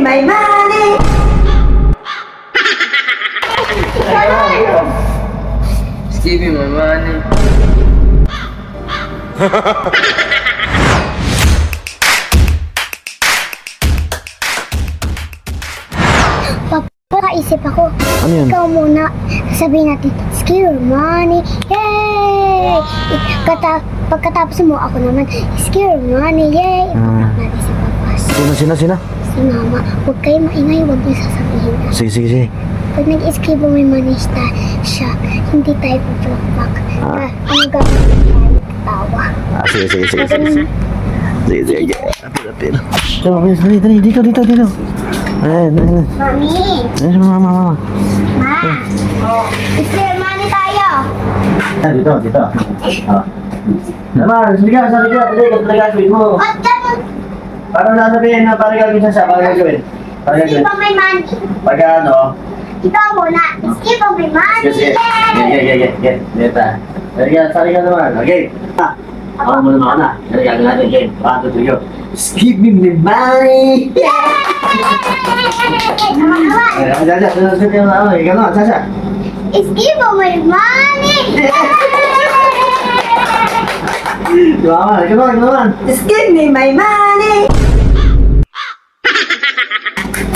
my money. Just give me my money. Papaisip ako. Ano yun? Ikaw muna. Sabihin natin, skill money. Yay! Pagkatapos mo, ako naman, skill money. Yay! Natin si Papa. Sino? Si Mama. Huwag kayo maingay, huwag niyo sasabihin. Sige. Pag nag-skill mo may money siya, hindi tayo pag-back. Ano gagawin tayo? Tawa. Sige. Ganun. Sige. Apil. Dali. Dito. Ayan. Mami! Mama. Ma! Skill money tayo! Dito. Naman, sige, talaga gawin mo. At ganun! Paano nasabihin na parang gagawin siya? Parang gagawin? Skill mo may money. Pagka ano? Ikaw muna. Skill mo may money. Yay! Neta. Sali ka naman. Okay. Ako mo naman na. Gagawin natin game. 1, 2, 3, go. Just give me my money! Sasha. Skill mo may money. Come on. Just give me my money.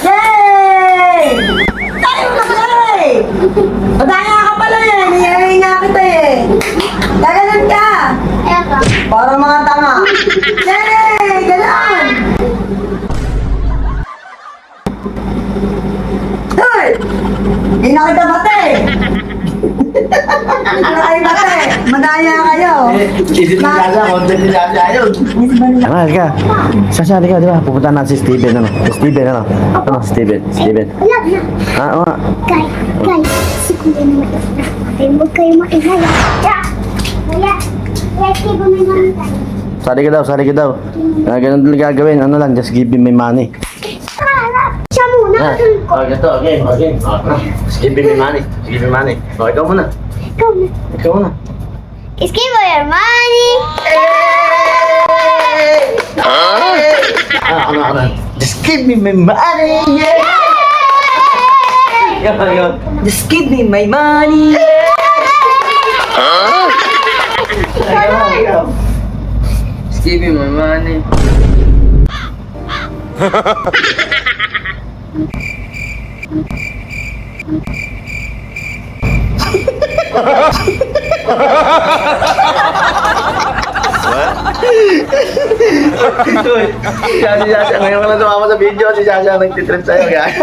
Yay! Tayo kasi! Madaya ka pala eh. Niyayay nga kita eh. Gaganon ka. Ayan ka. Para mga tanga. Yay! Ganon! Hoy! Hindi na kita bate! Hindi na kayo bate! Madaya kayo! Isip ni Sasha, content ni Sasha yun. Halika. Sasha, halika, di ba? Pupunta na si Steven, ano? Steven. Wala na. Oo nga. Guys, si Kuya na maiinay. Huwag kayo maingay. Kuya, skill mo may money tayo. Sali ka daw. Ganun din gagawin. Ano lang, just give me my money. Siya muna. Kasunod ko. Ganito, okay. Just give me my money. O, ikaw muna. Ikaw na. Skill mo your money. Ano? Just give me my money. Yun. Just give me my money! Just give me my money. Si Sasha, ngayon ka lang tumama sa video, si Sasha nagtitrip sa'yo, guys.